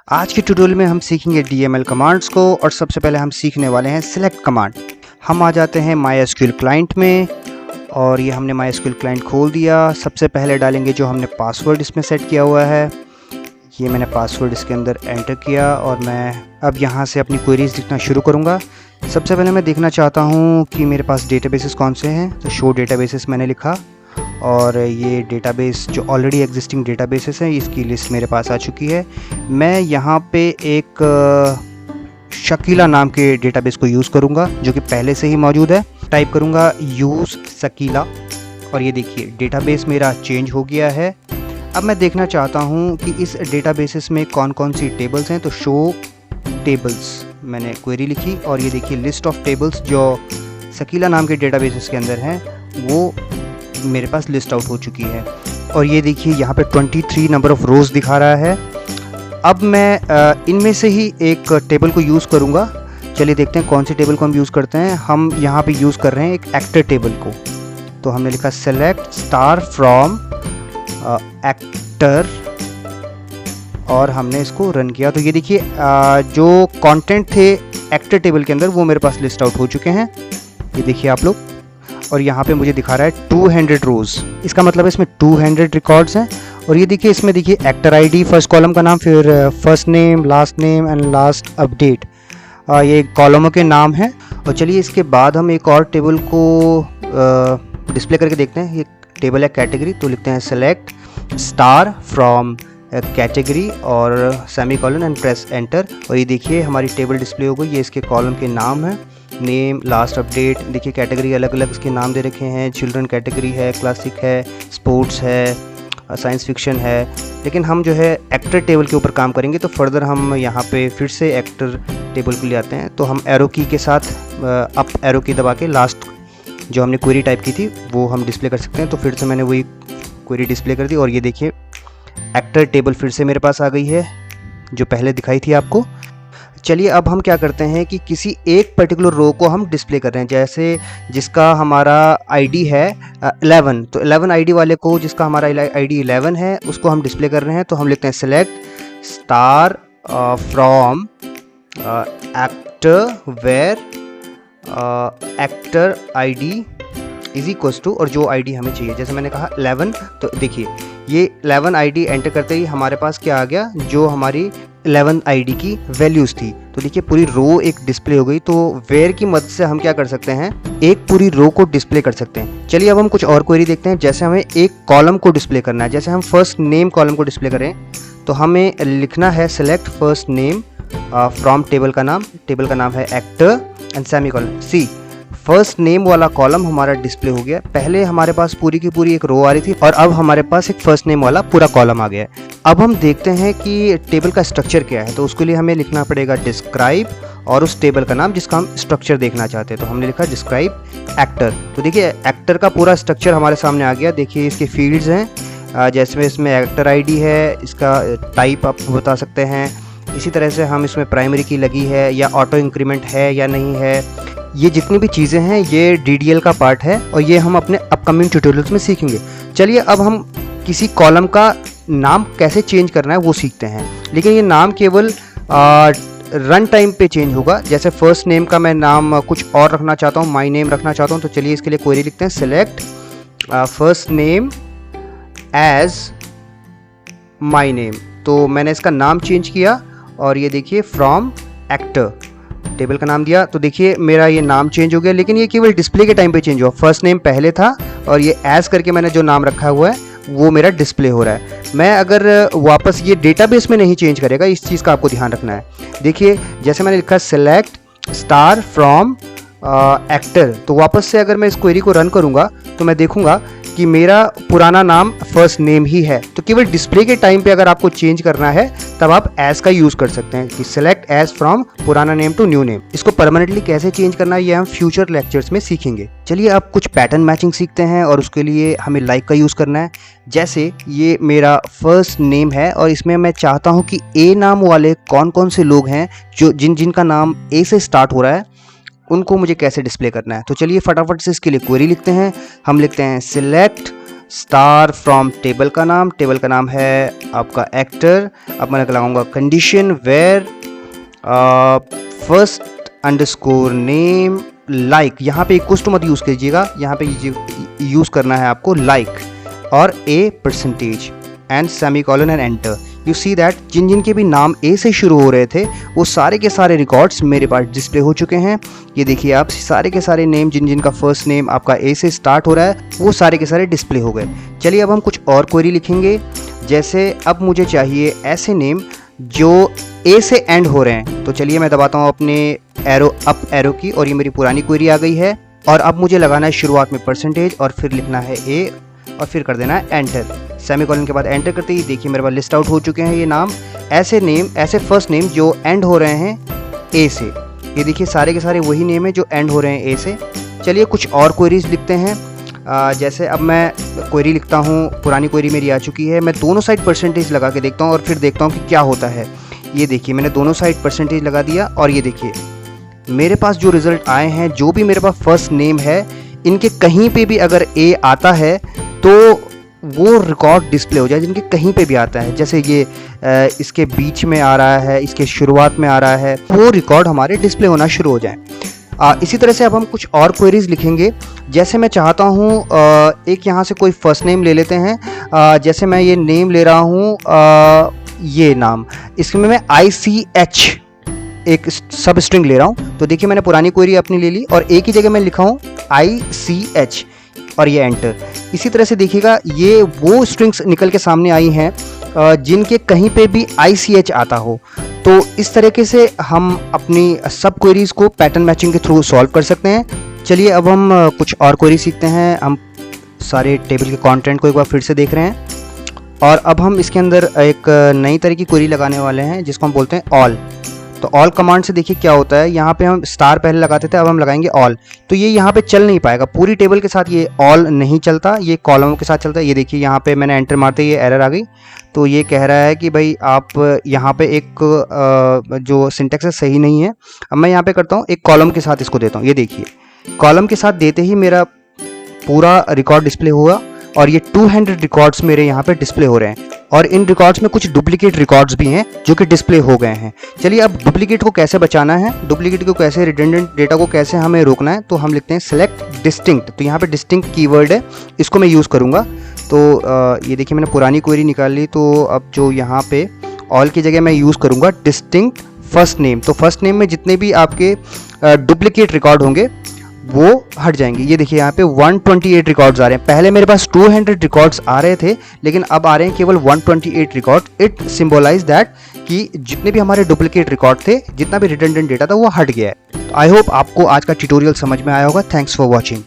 आज के ट्यूटोरियल में हम सीखेंगे DML कमांड्स को और सबसे पहले हम सीखने वाले हैं सिलेक्ट कमांड। हम आ जाते हैं MySQL क्लाइंट में और ये हमने MySQL क्लाइंट खोल दिया। सबसे पहले डालेंगे जो हमने पासवर्ड इसमें सेट किया हुआ है। ये मैंने पासवर्ड इसके अंदर एंटर किया और मैं अब यहाँ से अपनी क्वेरीज लिखना शुरू करूँगा। सबसे पहले मैं देखना चाहता हूँ कि मेरे पास डेटाबेसेस कौन से हैं, तो शो डेटाबेसेस मैंने लिखा और ये डेटाबेस जो ऑलरेडी एग्जिस्टिंग डेटाबेसेस हैं इसकी लिस्ट मेरे पास आ चुकी है। मैं यहाँ पे एक शकीला नाम के डेटाबेस को यूज़ करूँगा जो कि पहले से ही मौजूद है। टाइप करूँगा यूज़ शकीला और ये देखिए डेटाबेस मेरा चेंज हो गया है। अब मैं देखना चाहता हूँ कि इस डेटाबेसेस में कौन कौन सी टेबल्स हैं, तो शो टेबल्स मैंने क्वेरी लिखी और ये देखिए लिस्ट ऑफ टेबल्स जो शकीला नाम के डेटाबेसेस के अंदर हैं वो मेरे पास लिस्ट आउट हो चुकी है। और ये देखिए यहाँ पे 23 नंबर ऑफ़ रोज़ दिखा रहा है। अब मैं इनमें से ही एक टेबल को यूज़ करूँगा। चलिए देखते हैं कौन सी टेबल को हम यूज़ करते हैं। हम यहाँ पे यूज़ कर रहे हैं एक एक्टर टेबल को, तो हमने लिखा सेलेक्ट स्टार फ्रॉम एक्टर और हमने इसको रन किया। तो ये देखिए जो कंटेंट थे एक्टर टेबल के अंदर वो मेरे पास लिस्ट आउट हो चुके हैं, ये देखिए आप लोग। और यहाँ पे मुझे दिखा रहा है 200 रोज़, इसका मतलब है इसमें 200 रिकॉर्ड्स हैं। और ये देखिए इसमें देखिए एक्टर आईडी फर्स्ट कॉलम का नाम, फिर first name and last update, ये कॉलमों के नाम हैं। और चलिए इसके बाद हम एक और टेबल को डिस्प्ले करके देखते हैं। ये टेबल है कैटेगरी, तो लिखते हैं सेलेक्ट स्टार फ्रॉम कैटेगरी और सेमीकोलन एंड प्रेस एंटर। और ये देखिए हमारी टेबल डिस्प्ले हो गई। ये इसके कॉलम के नाम है, नेम लास्ट अपडेट। देखिए कैटेगरी अलग अलग इसके नाम दे रखे हैं, चिल्ड्रन कैटेगरी है, क्लासिक है, स्पोर्ट्स है, साइंस फिक्शन है। लेकिन हम जो है एक्टर टेबल के ऊपर काम करेंगे, तो फर्दर हम यहाँ पे फिर से एक्टर टेबल को ले आते हैं। तो हम एरो की के साथ अप एरो की दबा के लास्ट जो हमने क्वेरी टाइप की थी वो हम डिस्प्ले कर सकते हैं। तो फिर से मैंने वही क्वेरी डिस्प्ले कर दी और ये देखिए एक्टर टेबल फिर से मेरे पास आ गई है जो पहले दिखाई थी आपको। चलिए अब हम क्या करते हैं कि किसी एक पर्टिकुलर रो को हम डिस्प्ले कर रहे हैं, जैसे जिसका हमारा आईडी है 11, तो 11 आईडी वाले को, जिसका हमारा आईडी 11 है, उसको हम डिस्प्ले कर रहे हैं। तो हम लिखते हैं select star from actor where actor ID is equals to, और जो आईडी हमें चाहिए, जैसे मैंने कहा 11, तो देखिए ये 11 आईडी एंटर करते ही हमारे पास क्या आ गया, जो हमारी 11 आईडी की वैल्यूज़ थी। तो देखिए पूरी रो एक डिस्प्ले हो गई। तो वेयर की मदद से हम क्या कर सकते हैं, एक पूरी रो को डिस्प्ले कर सकते हैं। चलिए अब हम कुछ और क्वेरी देखते हैं। जैसे हमें एक कॉलम को डिस्प्ले करना है, जैसे हम फर्स्ट नेम कॉलम को डिस्प्ले करें, तो हमें लिखना है select first name from table का नाम है actor and semicolon C. First name वाला कॉलम हमारा डिस्प्ले हो गया। पहले हमारे पास पूरी की पूरी एक रो आ रही थी और अब हमारे पास एक फर्स्ट नेम वाला पूरा कॉलम आ गया है। अब हम देखते हैं कि टेबल का स्ट्रक्चर क्या है, तो उसके लिए हमें लिखना पड़ेगा डिस्क्राइब और उस टेबल का नाम जिसका हम स्ट्रक्चर देखना चाहते हैं। तो हमने लिखा डिस्क्राइब एक्टर। तो देखिए एक्टर का पूरा स्ट्रक्चर हमारे सामने आ गया। देखिए इसके फील्ड्स हैं, जैसे इसमें एक्टर आईडी है, इसका टाइप आप बता सकते हैं। इसी तरह से हम इसमें प्राइमरी की लगी है या ऑटो इंक्रीमेंट है या नहीं है। ये जितनी भी चीज़ें हैं ये DDL का पार्ट है और ये हम अपने अपकमिंग ट्यूटोरियल्स में सीखेंगे। चलिए अब हम किसी कॉलम का नाम कैसे चेंज करना है वो सीखते हैं, लेकिन ये नाम केवल रन टाइम पे चेंज होगा। जैसे फर्स्ट नेम का मैं नाम कुछ और रखना चाहता हूँ, माई नेम रखना चाहता हूँ, तो चलिए इसके लिए क्वेरी लिखते हैं select first name as my name. तो मैंने इसका नाम चेंज किया और ये देखिए फ्रॉम एक्टर टेबल का नाम दिया। तो देखिए मेरा ये नाम चेंज हो गया, लेकिन ये केवल डिस्प्ले के टाइम पे चेंज हुआ। फर्स्ट नेम पहले था और ये एज करके मैंने जो नाम रखा हुआ है वो मेरा डिस्प्ले हो रहा है। मैं अगर वापस ये डेटाबेस में नहीं चेंज करेगा, इस चीज़ का आपको ध्यान रखना है। देखिए जैसे मैंने लिखा सेलेक्ट स्टार फ्रॉम एक्टर, तो वापस से अगर मैं इस क्वेरी को रन करूँगा तो मैं देखूँगा कि मेरा पुराना नाम फर्स्ट नेम ही है। तो केवल डिस्प्ले के टाइम पे अगर आपको चेंज करना है तब आप एज का यूज़ कर सकते हैं कि सेलेक्ट एज फ्रॉम पुराना नेम टू न्यू नेम। इसको परमानेंटली कैसे चेंज करना है ये हम फ्यूचर लेक्चर्स में सीखेंगे। चलिए अब कुछ पैटर्न मैचिंग सीखते हैं और उसके लिए हमें लाइक का यूज़ करना है। जैसे ये मेरा फर्स्ट नेम है और इसमें मैं चाहता हूँ कि ए नाम वाले कौन कौन से लोग हैं जो जिनका नाम ए से स्टार्ट हो रहा है, उनको मुझे कैसे डिस्प्ले करना है। तो चलिए फटाफट से इसके लिए क्वेरी लिखते हैं। हम लिखते हैं सिलेक्ट स्टार फ्रॉम टेबल का नाम है आपका एक्टर। अब मैं लगाऊंगा condition where first underscore name like. यहाँ पे इक्वल्स टू मत यूज़ कीजिएगा, यहाँ पे यूज़ करना है आपको लाइक और A percentage and semicolon and enter. You see that जिन जिन के भी नाम ए से शुरू हो रहे थे वो सारे के सारे रिकॉर्ड्स मेरे पास डिस्प्ले हो चुके हैं। ये देखिए आप सारे के सारे नेम जिन जिन का फर्स्ट नेम आपका ए से स्टार्ट हो रहा है वो सारे के सारे डिस्प्ले हो गए। चलिए अब हम कुछ और क्वेरी लिखेंगे। जैसे अब मुझे चाहिए ऐसे नेम जो ए से एंड हो रहे हैं, तो चलिए मैं दबाता हूँ अपने एरो अप एरो की और ये मेरी पुरानी क्वेरी आ गई है। और अब मुझे लगाना है शुरुआत में परसेंटेज और फिर लिखना है ए और फिर कर देना है एंटर। सेमीकोलन के बाद एंटर करते ही देखिए मेरे पास लिस्ट आउट हो चुके हैं ये नाम, ऐसे फर्स्ट नेम जो एंड हो रहे हैं ए से। ये देखिए सारे के सारे वही नेम है जो एंड हो रहे हैं ए से। चलिए कुछ और क्वेरीज लिखते हैं। जैसे अब मैं क्वेरी लिखता हूँ, पुरानी क्वेरी मेरी आ चुकी है, मैं दोनों साइड परसेंटेज लगा के देखता हूँ और फिर देखता हूँ कि क्या होता है। ये देखिए मैंने दोनों साइड परसेंटेज लगा दिया और ये देखिए मेरे पास जो रिज़ल्ट आए हैं, जो भी मेरे पास फर्स्ट नेम है, इनके कहीं पे भी अगर ए आता है तो वो रिकॉर्ड डिस्प्ले हो जाए, जिनके कहीं पे भी आता है। जैसे ये इसके बीच में आ रहा है, इसके शुरुआत में आ रहा है, वो रिकॉर्ड हमारे डिस्प्ले होना शुरू हो जाए। इसी तरह से अब हम कुछ और क्वेरीज लिखेंगे। जैसे मैं चाहता हूँ एक यहाँ से कोई फर्स्ट नेम ले लेते हैं। जैसे मैं ये नेम ले रहा हूँ, ये नाम, इसमें मैं ICH एक सब स्ट्रिंग ले रहा हूँ। तो देखिए मैंने पुरानी क्वेरी अपनी ले ली और एक ही जगह मैं लिखा हूँ ICH और ये एंटर। इसी तरह से देखिएगा ये वो स्ट्रिंग्स निकल के सामने आई हैं जिनके कहीं पे भी ICH आता हो। तो इस तरीके से हम अपनी सब क्वेरीज को पैटर्न मैचिंग के थ्रू सॉल्व कर सकते हैं। चलिए अब हम कुछ और क्वेरी सीखते हैं। हम सारे टेबल के कंटेंट को एक बार फिर से देख रहे हैं और अब हम इसके अंदर एक नई तरह की क्वेरी लगाने वाले हैं जिसको हम बोलते हैं ऑल। तो ऑल कमांड से देखिए क्या होता है, यहाँ पे हम स्टार पहले लगाते थे, अब हम लगाएंगे ऑल। तो ये यहाँ पे चल नहीं पाएगा, पूरी टेबल के साथ ये ऑल नहीं चलता, ये कॉलमों के साथ चलता है। ये देखिए यहाँ पे मैंने एंटर मारते ही ये एरर आ गई। तो ये कह रहा है कि भाई आप यहाँ पे एक जो सिंटेक्स है सही नहीं है। अब मैं यहाँ पे करता हूँ एक कॉलम के साथ इसको देता हूँ। ये देखिए कॉलम के साथ देते ही मेरा पूरा रिकॉर्ड डिस्प्ले हुआ और ये 200 रिकॉर्ड्स मेरे यहाँ पे डिस्प्ले हो रहे हैं और इन रिकॉर्ड्स में कुछ डुप्लीकेट रिकॉर्ड्स भी हैं जो कि डिस्प्ले हो गए हैं। चलिए अब डुप्लीकेट को कैसे बचाना है, डुप्लीकेट को कैसे, रिडंडेंट डेटा को कैसे हमें रोकना है, तो हम लिखते हैं सेलेक्ट डिस्टिंक्ट। तो यहाँ पे डिस्टिंक्ट कीवर्ड है, इसको मैं यूज़ करूँगा। तो ये देखिए मैंने पुरानी क्वेरी निकाल ली। तो अब जो यहाँ पे ऑल की जगह मैं यूज़ करूँगा डिस्टिंक्ट फर्स्ट नेम। तो फर्स्ट नेम में जितने भी आपके डुप्लीकेट रिकॉर्ड होंगे वो हट जाएंगे। ये देखिए यहाँ पे 128 रिकॉर्ड्स आ रहे हैं। पहले मेरे पास 200 रिकॉर्ड्स आ रहे थे लेकिन अब आ रहे हैं केवल 128 रिकॉर्ड। इट सिंबलाइज दैट कि जितने भी हमारे डुप्लीकेट रिकॉर्ड थे, जितना भी रिडंडेंट डेटा था वो हट गया है। तो आई होप आपको आज का ट्यूटोरियल समझ में आया होगा। Thanks for watching.